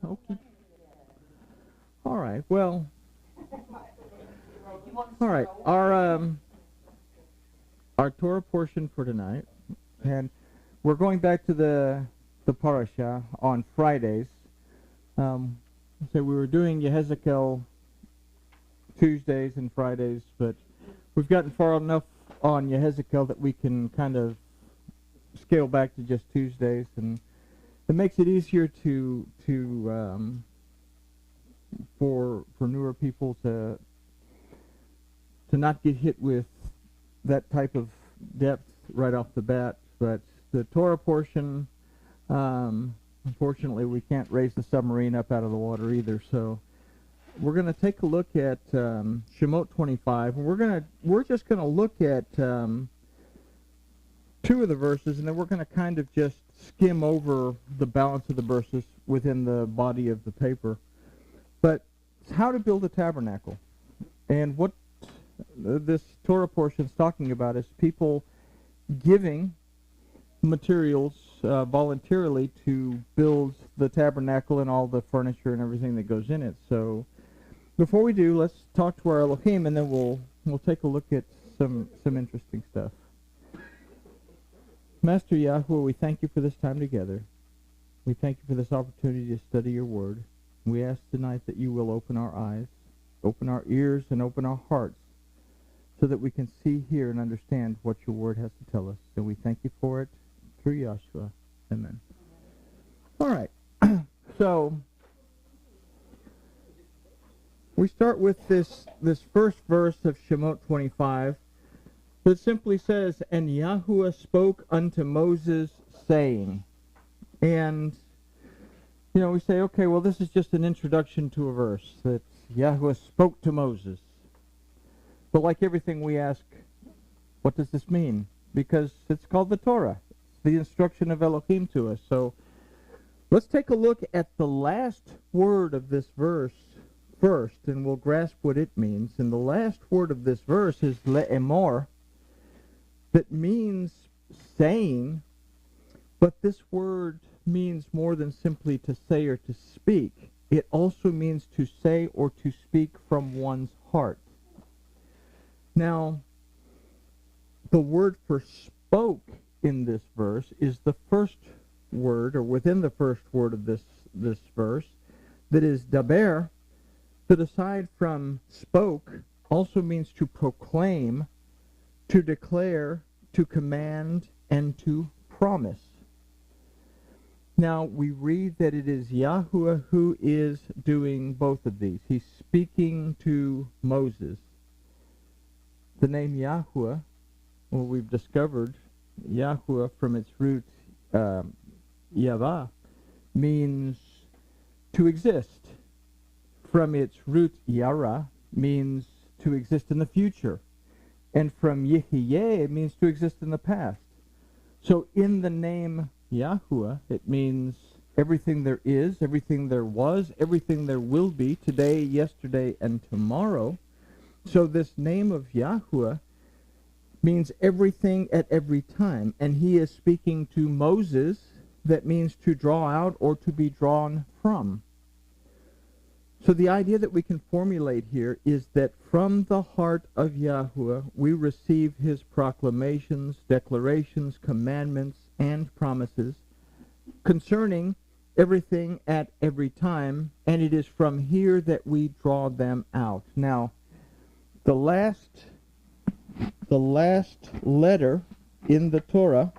Okay. All right. Well. All right. Our Torah portion for tonight, and we're going back to the Parsha on Fridays. So we were doing Yehezekiel Tuesdays and Fridays, but we've gotten far enough on Yehezekiel that we can kind of scale back to just Tuesdays, and it makes it easier for newer people to not get hit with that type of depth right off the bat. But the Torah portion, unfortunately, we can't raise the submarine up out of the water either. So we're going to take a look at Shemot 25, and we're just going to look at two of the verses, and then we're going to kind of just skim over the balance of the verses within the body of the paper. But it's how to build a tabernacle, and what this Torah portion is talking about is people giving materials voluntarily to build the tabernacle and all the furniture and everything that goes in it. So before we do, let's talk to our Elohim, and then we'll take a look at some interesting stuff. Master Yahuwah, we thank you for this time together. We thank you for this opportunity to study your word. We ask tonight that you will open our eyes, open our ears, and open our hearts so that we can see, hear, and understand what your word has to tell us. And we thank you for it through Yahshua. Amen. All right. So we start with this first verse of Shemot 25 that simply says, "And Yahuwah spoke unto Moses, saying," and we say, okay, well, this is just an introduction to a verse that Yahuwah spoke to Moses. But like everything, we ask, what does this mean? Because it's called the Torah. It's the instruction of Elohim to us. So let's take a look at the last word of this verse first, and we'll grasp what it means. And the last word of this verse is le'emor, that means saying, but this word means more than simply to say or to speak. It also means to say or to speak from one's heart. Now, the word for spoke in this verse is the first word, or within the first word of this verse, that is daber, that aside from spoke, also means to proclaim, to declare, to command, and to promise. Now, we read that it is Yahuwah who is doing both of these. He's speaking to Moses. The name Yahuwah, well, we've discovered Yahuwah from its root, Yavah, means to exist. From its root, Yara, means to exist in the future. And from Yehyeh, it means to exist in the past. So in the name Yahuwah, it means everything there is, everything there was, everything there will be, today, yesterday, and tomorrow. So this name of Yahuwah means everything at every time. And he is speaking to Moses. That means to draw out or to be drawn from. So the idea that we can formulate here is that from the heart of Yahuwah, we receive his proclamations, declarations, commandments, and promises concerning everything at every time, and it is from here that we draw them out. Now, the last letter in the Torah,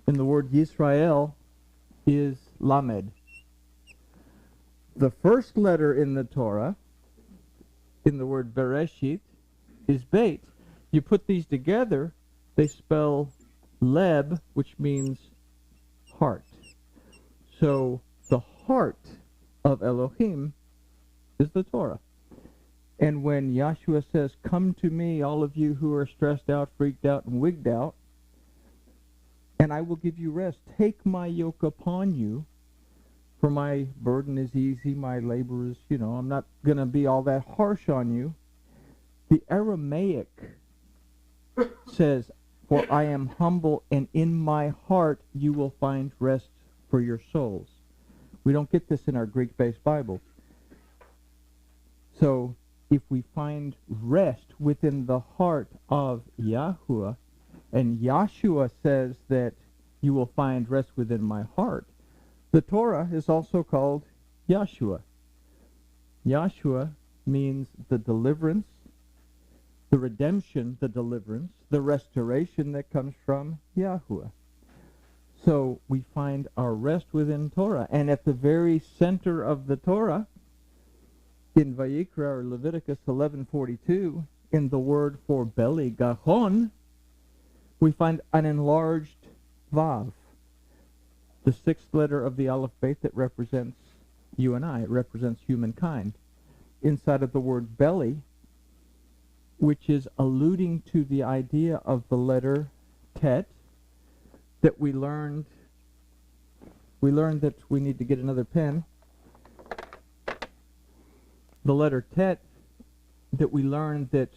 in the word Yisrael, is Lamed. The first letter in the Torah, in the word Bereshit, is Beit. You put these together, they spell Leb, which means heart. So the heart of Elohim is the Torah. And when Yahshua says, "Come to me, all of you who are stressed out, freaked out, and wigged out, and I will give you rest. Take my yoke upon you, for my burden is easy, my labor is, I'm not going to be all that harsh on you." The Aramaic says, "For I am humble, and in my heart you will find rest for your souls," We don't get this in our Greek-based Bible. So if we find rest within the heart of Yahuwah, and Yahshua says that you will find rest within my heart, the Torah is also called Yahshua. Yahshua means the deliverance, the redemption, the deliverance, the restoration that comes from Yahuwah. So we find our rest within Torah. And at the very center of the Torah, in Vayikra or Leviticus 11:42, in the word for belly, gachon, we find an enlarged vav, the sixth letter of the Aleph-Bet that represents you and I. It represents humankind. Inside of the word belly, which is alluding to the idea of the letter tet, that we learned that we need to get another pen. The letter tet, that we learned that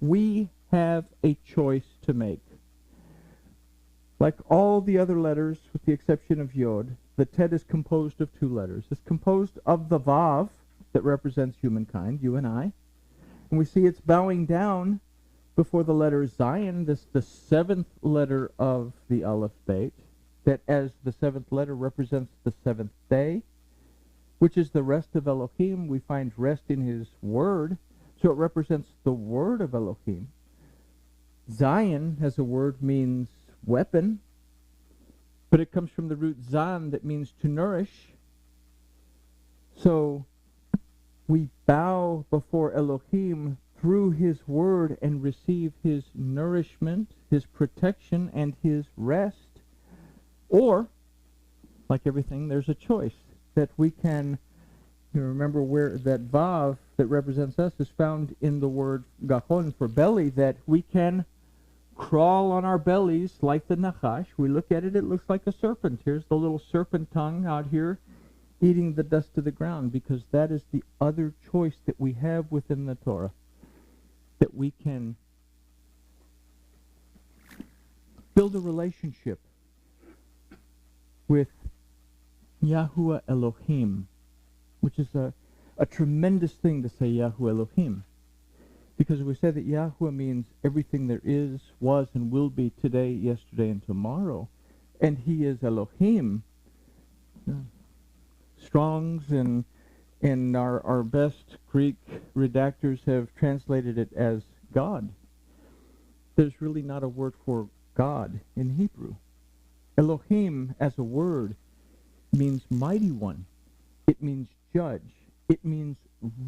we have a choice to make. Like all the other letters, with the exception of Yod, the tet is composed of two letters. It's composed of the vav, that represents humankind, you and I. And we see it's bowing down before the letter Zion, this the seventh letter of the Aleph-Bet, that as the seventh letter represents the seventh day, which is the rest of Elohim. We find rest in his word, so it represents the word of Elohim. Zion, as a word, means weapon, but it comes from the root zan, that means to nourish. So we bow before Elohim through his word and receive his nourishment, his protection, and his rest. Or, like everything, there's a choice that we can, remember where that vav that represents us is found in the word gachon for belly, that we can crawl on our bellies like the nachash. We look at it, it looks like a serpent. Here's the little serpent tongue out here eating the dust of the ground, because that is the other choice that we have within the Torah, that we can build a relationship with Yahuwah Elohim, which is a tremendous thing to say Yahuwah Elohim, because we say that Yahuwah means everything there is, was, and will be today, yesterday, and tomorrow, and he is Elohim. Strong's and our best Greek redactors have translated it as God. There's really not a word for God in Hebrew. Elohim as a word means mighty one. It means judge. It means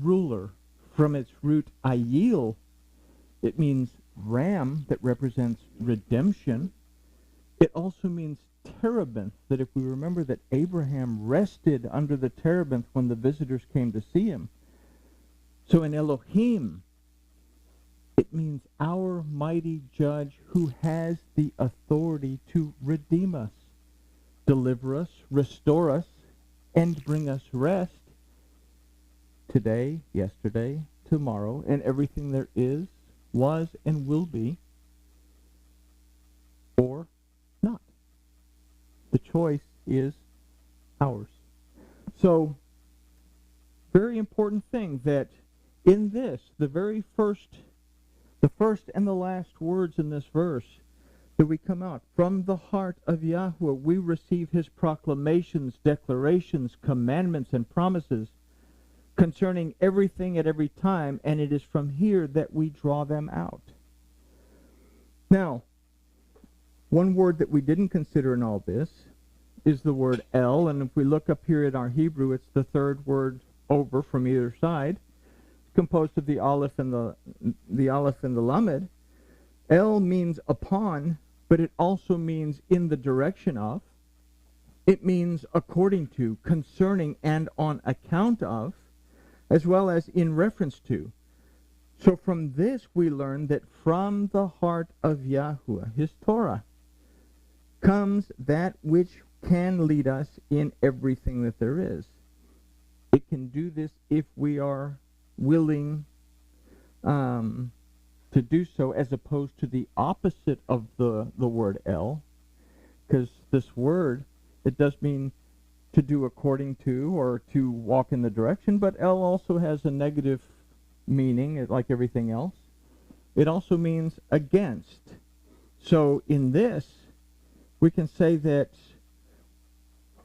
ruler. From its root ayil, it means ram, that represents redemption. It also means terebinth, that if we remember that Abraham rested under the terebinth when the visitors came to see him. So in Elohim, it means our mighty judge who has the authority to redeem us, deliver us, restore us, and bring us rest today, yesterday, tomorrow, and everything there is, was, and will be, or not. The choice is ours. So, very important thing that in this, the first and the last words in this verse, that we come out from the heart of Yahuwah, we receive his proclamations, declarations, commandments, and promises concerning everything at every time, and it is from here that we draw them out. Now, one word that we didn't consider in all this is the word El, and if we look up here in our Hebrew, it's the third word over from either side, composed of the Aleph and the Aleph and the Lamed. El means upon, but it also means in the direction of. It means according to, concerning, and on account of, as well as in reference to. So from this we learn that from the heart of Yahuwah, his Torah, comes that which can lead us in everything that there is. It can do this if we are willing to do so, as opposed to the opposite of the word El, because this word, it does mean to do according to or to walk in the direction, but El also has a negative meaning, like everything else. It also means against. So in this, we can say that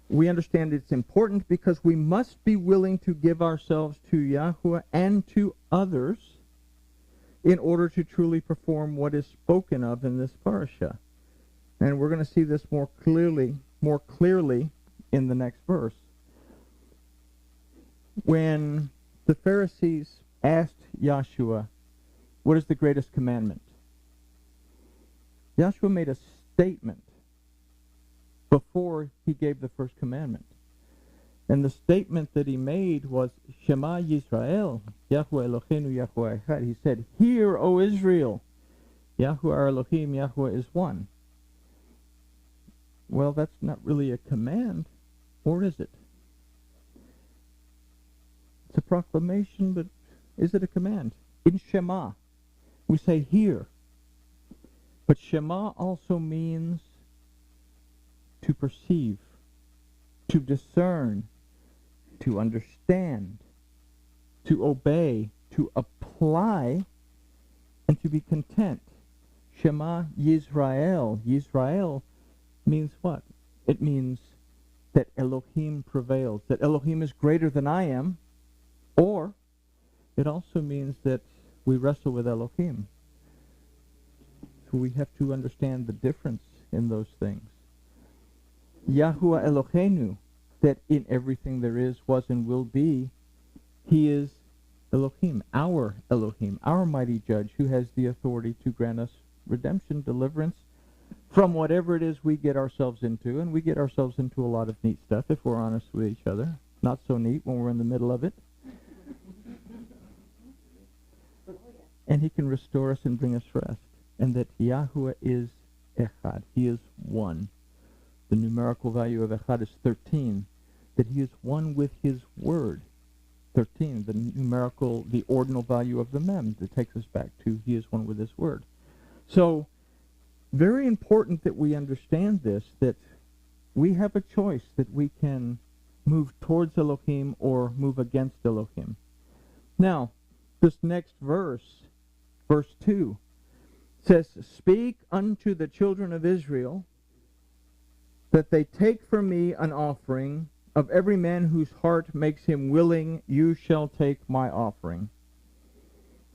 we understand it's important because we must be willing to give ourselves to Yahuwah and to others in order to truly perform what is spoken of in this Parsha. And we're going to see this more clearly in the next verse. When the Pharisees asked Yahshua, what is the greatest commandment? Yahshua made a statement before he gave the first commandment. And the statement that he made was, Shema Yisrael, Yahuwah Eloheinu, Yahuwah Echad. He said, hear, O Israel, Yahuwah our Elohim, Yahuwah is one. Well, that's not really a command, or is it? It's a proclamation, but is it a command? In Shema, we say hear. But Shema also means to perceive, to discern, to understand, to obey, to apply, and to be content. Shema Yisrael. Yisrael means what? It means that Elohim prevails, that Elohim is greater than I am, or it also means that we wrestle with Elohim. So we have to understand the difference in those things. Yahuwah Eloheinu, that in everything there is, was, and will be, he is Elohim, our mighty judge, who has the authority to grant us redemption, deliverance, from whatever it is we get ourselves into. And we get ourselves into a lot of neat stuff, if we're honest with each other. Not so neat when we're in the middle of it. And he can restore us and bring us rest. And that Yahuwah is Echad. He is one. The numerical value of Echad is 13. That he is one with his word. 13, the ordinal value of the Mem, that takes us back to he is one with his word. So, very important that we understand this, that we have a choice, that we can move towards Elohim or move against Elohim. Now, this next verse, verse 2, says, speak unto the children of Israel that they take from me an offering of every man whose heart makes him willing, you shall take my offering.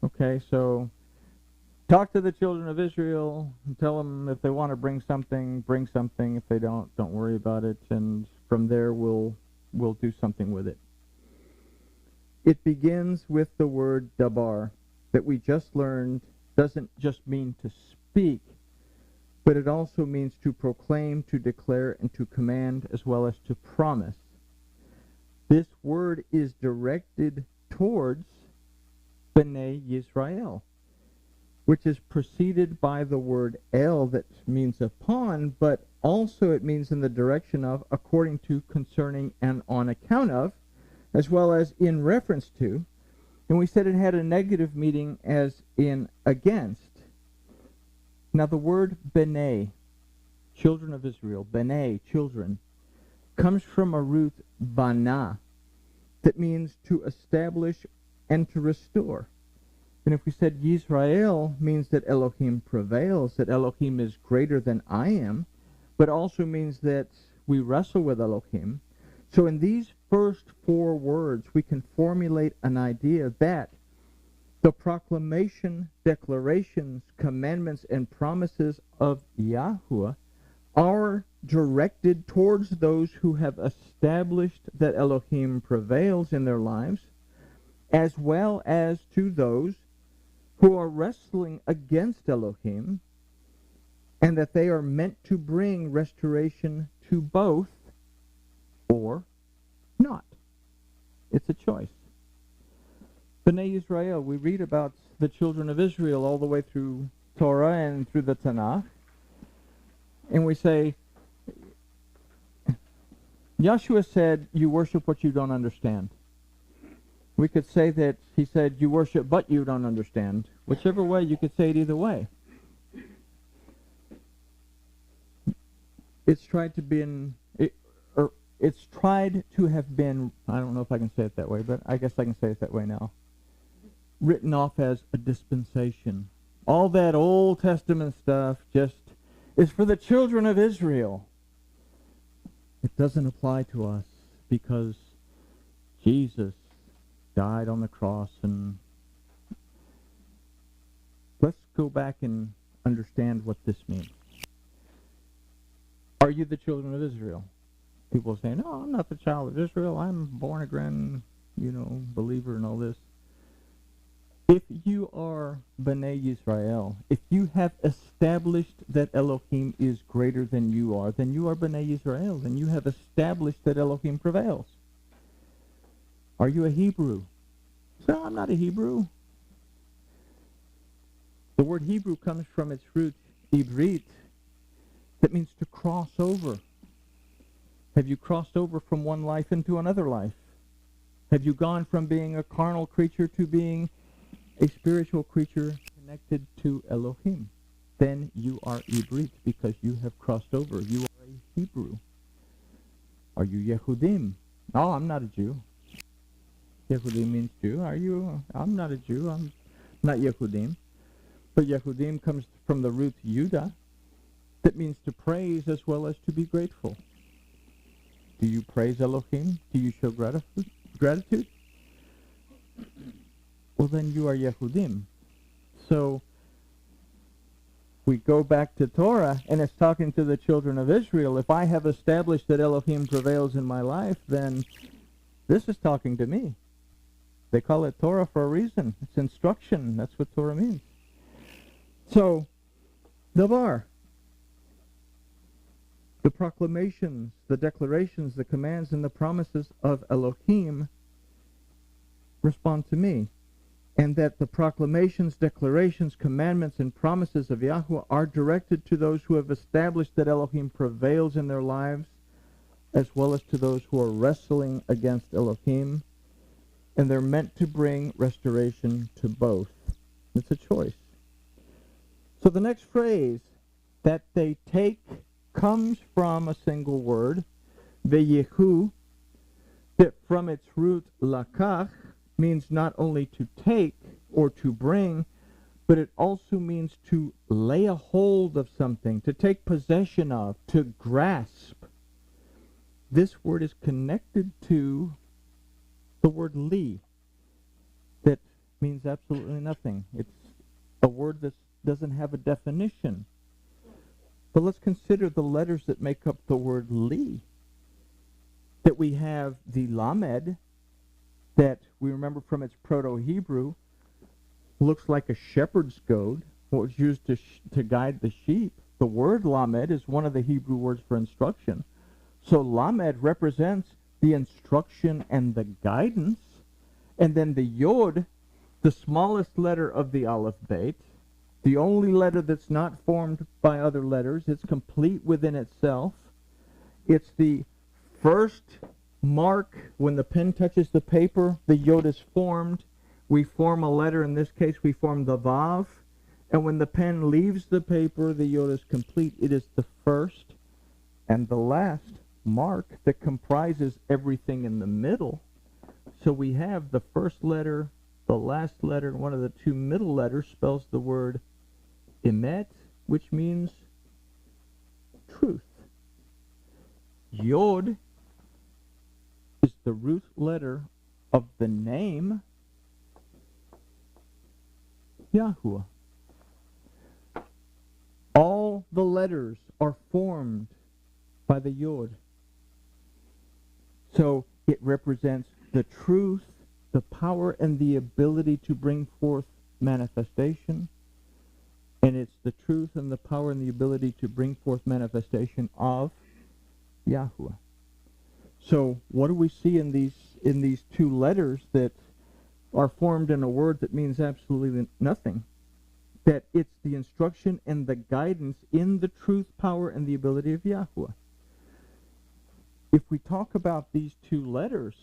Okay, so talk to the children of Israel and tell them if they want to bring something, bring something. If they don't worry about it. And from there, we'll do something with it. It begins with the word dabar that we just learned doesn't just mean to speak, but it also means to proclaim, to declare, and to command, as well as to promise. This word is directed towards Bnei Yisrael, which is preceded by the word el, that means upon, but also it means in the direction of, according to, concerning, and on account of, as well as in reference to. And we said it had a negative meaning as in against. Now the word Bnei, children of Israel, Bnei, children, comes from a root bana, that means to establish and to restore. And if we said Yisrael means that Elohim prevails, that Elohim is greater than I am, but also means that we wrestle with Elohim. So in these first four words, we can formulate an idea that the proclamation, declarations, commandments, and promises of Yahuwah are directed towards those who have established that Elohim prevails in their lives, as well as to those who are wrestling against Elohim, and that they are meant to bring restoration to both or not. It's a choice. Bnei Yisrael, we read about the children of Israel all the way through Torah and through the Tanakh, and we say, Yahshua said, you worship what you don't understand. We could say that he said, you worship but you don't understand. Whichever way, you could say it either way. It's tried to be It's tried to have been, I don't know if I can say it that way, but I guess I can say it that way now, written off as a dispensation. All that Old Testament stuff just is for the children of Israel. It doesn't apply to us because Jesus died on the cross. And let's go back and understand what this means. Are you the children of Israel? People say, no, I'm not the child of Israel. I'm born again, believer and all this. If you are B'nai Yisrael, if you have established that Elohim is greater than you are, then you are B'nai Yisrael, then you have established that Elohim prevails. Are you a Hebrew? No, I'm not a Hebrew. The word Hebrew comes from its root, Ibrit, that means to cross over. Have you crossed over from one life into another life? Have you gone from being a carnal creature to being a spiritual creature connected to Elohim? Then you are Ibrit because you have crossed over. You are a Hebrew. Are you Yehudim? No, I'm not a Jew. Yehudim means Jew. Are you? I'm not a Jew. I'm not Yehudim. But Yehudim comes from the root Yudah, that means to praise as well as to be grateful. Do you praise Elohim? Do you show gratitude? Well, then you are Yehudim. So we go back to Torah, and it's talking to the children of Israel. If I have established that Elohim prevails in my life, then this is talking to me. They call it Torah for a reason. It's instruction. That's what Torah means. So, Davar, the proclamations, the declarations, the commands, and the promises of Elohim respond to me. And that the proclamations, declarations, commandments, and promises of Yahweh are directed to those who have established that Elohim prevails in their lives, as well as to those who are wrestling against Elohim. And they're meant to bring restoration to both. It's a choice. So the next phrase that they take comes from a single word, veyehu, that from its root lakach means not only to take or to bring, but it also means to lay a hold of something, to take possession of, to grasp. This word is connected to the word li, that means absolutely nothing. It's a word that doesn't have a definition. But let's consider the letters that make up the word li. That we have the lamed, that we remember from its Proto-Hebrew, looks like a shepherd's goad, what was used to guide the sheep. The word lamed is one of the Hebrew words for instruction. So lamed represents the instruction and the guidance. And then the yod, the smallest letter of the Aleph Beit, the only letter that's not formed by other letters. It's complete within itself. It's the first mark when the pen touches the paper, the yod is formed. We form a letter. In this case, we form the vav. And when the pen leaves the paper, the yod is complete. It is the first and the last mark that comprises everything in the middle. So we have the first letter, the last letter, and one of the two middle letters spells the word emet, which means truth. Yod is the root letter of the name Yahuwah. All the letters are formed by the Yod. So it represents the truth, the power, and the ability to bring forth manifestation. And it's the truth and the power and the ability to bring forth manifestation of Yahuwah. So what do we see in these two letters that are formed in a word that means absolutely nothing? That it's the instruction and the guidance in the truth, power, and the ability of Yahuwah. If we talk about these two letters,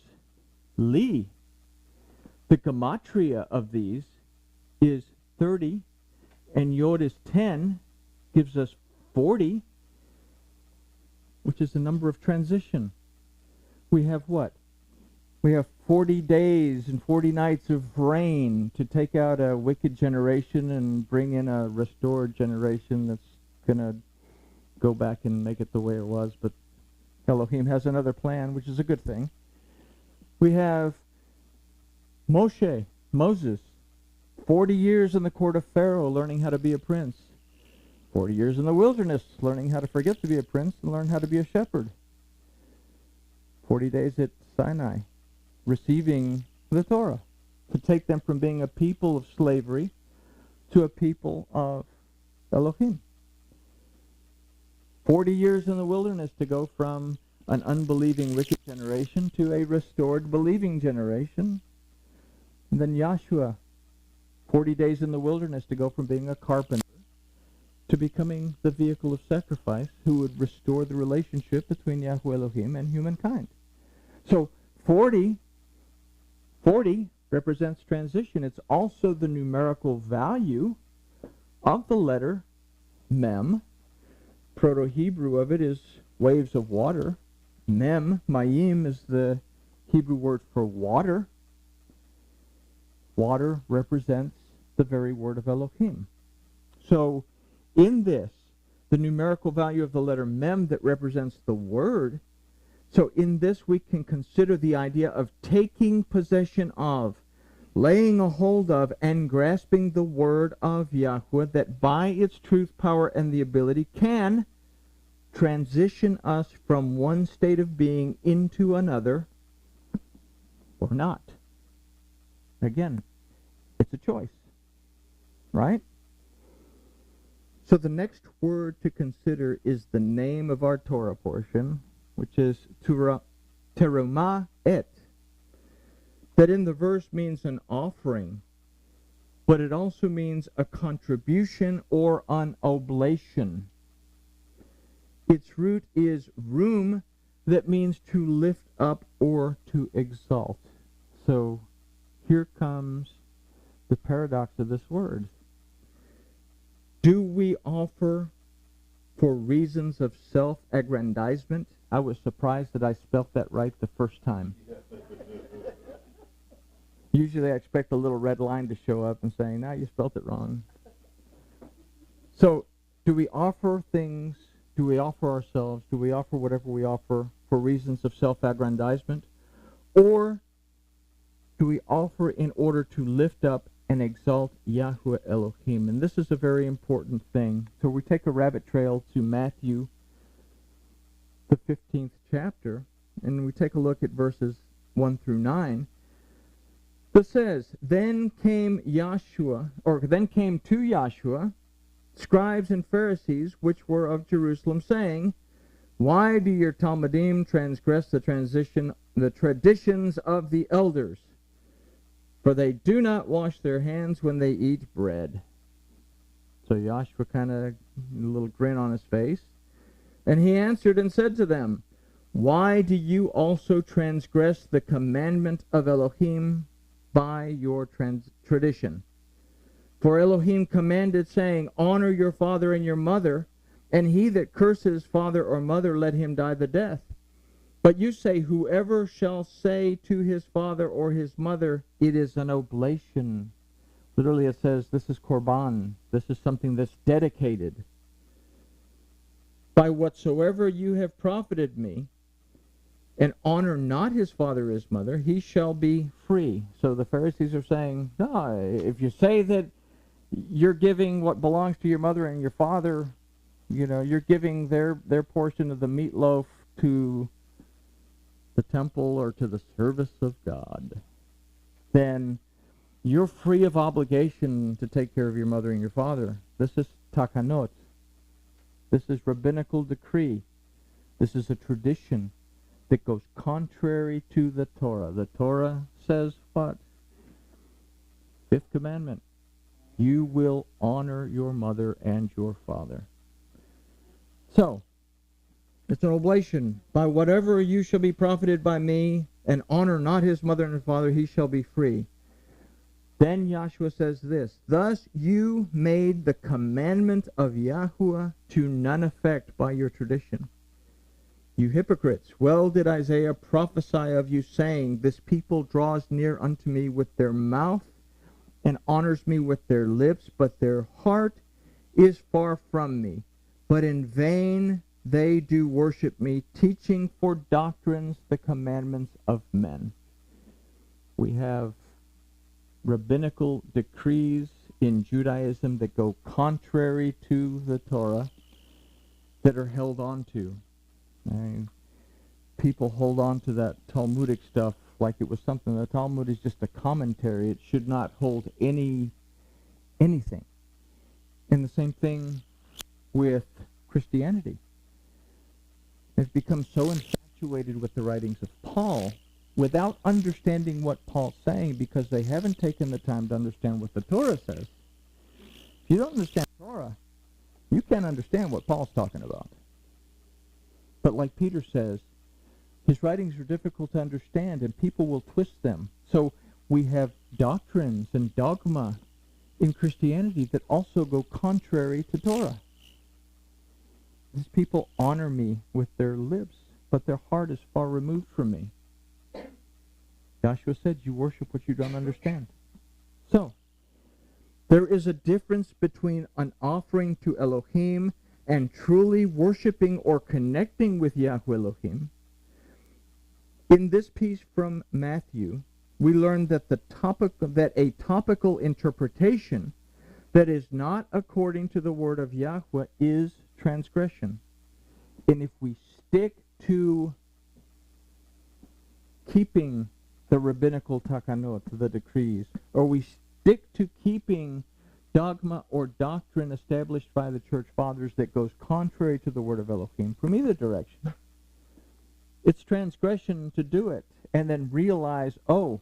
li, the gematria of these is 30, and yod is 10, gives us 40, which is the number of transition. we have what? We have 40 days and 40 nights of rain to take out a wicked generation and bring in a restored generation that's going to go back and make it the way it was. But Elohim has another plan, which is a good thing. We have Moses, 40 years in the court of Pharaoh learning how to be a prince. 40 years in the wilderness learning how to forget to be a prince and learn how to be a shepherd. 40 days at Sinai, receiving the Torah, to take them from being a people of slavery to a people of Elohim. 40 years in the wilderness to go from an unbelieving wicked generation to a restored believing generation. And then Yahshua, 40 days in the wilderness to go from being a carpenter to becoming the vehicle of sacrifice who would restore the relationship between Yahweh Elohim and humankind. So 40 represents transition. It's also the numerical value of the letter Mem. Proto-Hebrew of it is waves of water. Mem, Mayim, is the Hebrew word for water. Water represents the very word of Elohim. So in this, the numerical value of the letter Mem that represents the word, so in this we can consider the idea of taking possession of, laying a hold of, and grasping the word of Yahweh that by its truth, power, and the ability can transition us from one state of being into another or not. Again, it's a choice, right? So the next word to consider is the name of our Torah portion, which is Terumah et, that in the verse means an offering, but it also means a contribution or an oblation. Its root is rum, that means to lift up or to exalt. So here comes the paradox of this word. Do we offer for reasons of self-aggrandizement? I was surprised that I spelt that right the first time. Usually I expect a little red line to show up and say, no, you spelt it wrong. So do we offer things, do we offer ourselves, do we offer whatever we offer for reasons of self-aggrandizement? Or do we offer in order to lift up and exalt Yahweh Elohim? And this is a very important thing. So we take a rabbit trail to Matthew, the 15th chapter, and we take a look at verses 1 through 9. It says, then came to Yahshua scribes and Pharisees, which were of Jerusalem, saying, why do your Talmudim transgress the traditions of the elders? For they do not wash their hands when they eat bread. So Yahshua kind of, a little grin on his face. And he answered and said to them, why do you also transgress the commandment of Elohim by your tradition? For Elohim commanded, saying, honor your father and your mother, and he that curses father or mother, let him die the death. But you say, whoever shall say to his father or his mother, it is an oblation. Literally it says, this is korban. This is something that's dedicated. By whatsoever you have profited me, and honor not his father or his mother, he shall be free. So the Pharisees are saying, no, if you say that you're giving what belongs to your mother and your father, you know, you're giving their portion of the meatloaf to the temple or to the service of God, then you're free of obligation to take care of your mother and your father. This is takanot. This is rabbinical decree. This is a tradition that goes contrary to the Torah. The Torah says what? Fifth commandment. You will honor your mother and your father. So, it's an oblation. By whatever you shall be profited by me, and honor not his mother and his father, he shall be free. Then Yahshua says this, thus you made the commandment of Yahuwah to none effect by your tradition. You hypocrites, well did Isaiah prophesy of you, saying, This people draws near unto me with their mouth, and honors me with their lips, but their heart is far from me. But in vain they do worship me, teaching for doctrines the commandments of men. We have rabbinical decrees in Judaism that go contrary to the Torah that are held on to. People hold on to that Talmudic stuff like it was something. The Talmud is just a commentary. It should not hold anything. And the same thing with Christianity. They've become so infatuated with the writings of Paul without understanding what Paul's saying, because they haven't taken the time to understand what the Torah says. If you don't understand Torah, you can't understand what Paul's talking about. But like Peter says, his writings are difficult to understand, and people will twist them. So we have doctrines and dogma in Christianity that also go contrary to Torah. These people honor me with their lips, but their heart is far removed from me. Joshua said, you worship what you don't understand. So, there is a difference between an offering to Elohim and truly worshiping or connecting with Yahweh Elohim. In this piece from Matthew, we learn that a topical interpretation that is not according to the word of Yahweh is transgression. And if we stick to keeping the rabbinical takanot, the decrees, or we stick to keeping dogma or doctrine established by the church fathers that goes contrary to the word of Elohim, from either direction, it's transgression to do it and then realize, oh,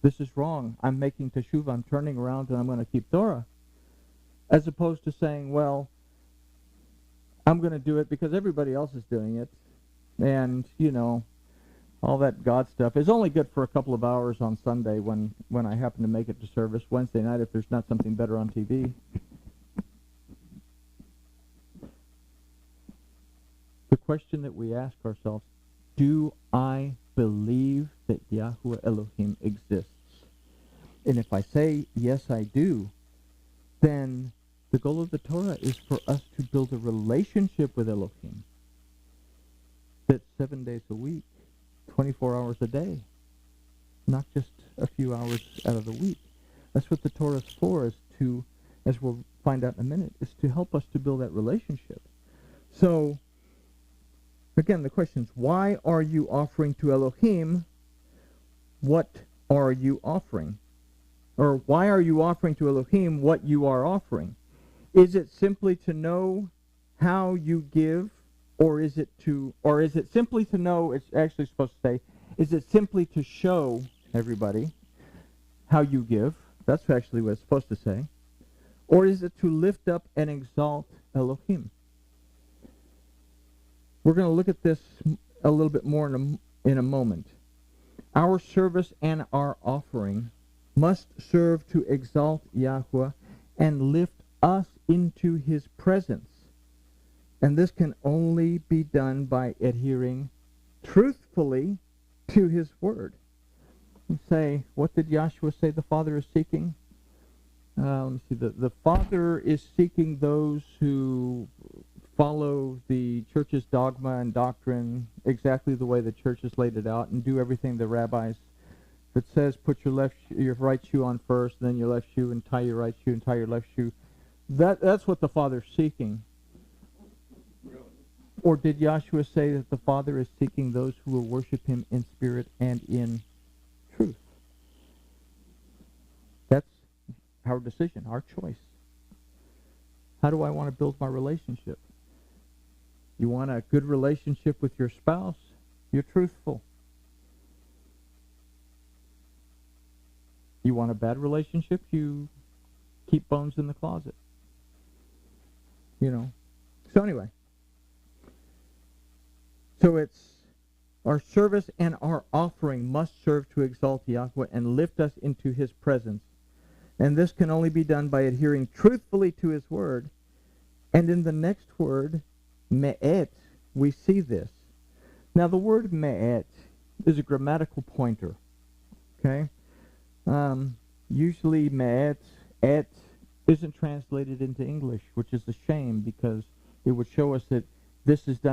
this is wrong. I'm making teshuvah. I'm turning around and I'm going to keep Torah. As opposed to saying, well, I'm going to do it because everybody else is doing it. And, all that God stuff is only good for a couple of hours on Sunday when I happen to make it to service. Wednesday night, if there's not something better on TV. The question that we ask ourselves, do I believe that Yahweh Elohim exists? And if I say, yes, I do, then the goal of the Torah is for us to build a relationship with Elohim that's 7 days a week, 24 hours a day, not just a few hours out of the week. That's what the Torah is for, is to, as we'll find out in a minute, is to help us to build that relationship. So, again, the question is, why are you offering to Elohim? What are you offering? Or why are you offering to Elohim what you are offering? Is it simply to know how you give? Or is it simply to know, it's actually supposed to say, is it simply to show everybody how you give? That's actually what it's supposed to say. Or is it to lift up and exalt Elohim? We're going to look at this a little bit more in a moment. Our service and our offering must serve to exalt Yahweh and lift us into his presence. And this can only be done by adhering truthfully to his word. You say, what did Yahshua say the Father is seeking? Let me see. The Father is seeking those who follow the church's dogma and doctrine exactly the way the church has laid it out and do everything the rabbis. If it says put your right shoe on first, then your left shoe, and tie your right shoe and tie your left shoe, that's what the Father's seeking. Or did Yahshua say that the Father is seeking those who will worship him in spirit and in truth? That's our decision, our choice. How do I want to build my relationship? You want a good relationship with your spouse? You're truthful. You want a bad relationship? You keep bones in the closet. So anyway. So it's our service and our offering must serve to exalt Yahweh and lift us into his presence. And this can only be done by adhering truthfully to his word. And in the next word, me'et, we see this. Now the word me'et is a grammatical pointer. Okay? Usually me'et, et, isn't translated into English, which is a shame because it would show us that this is done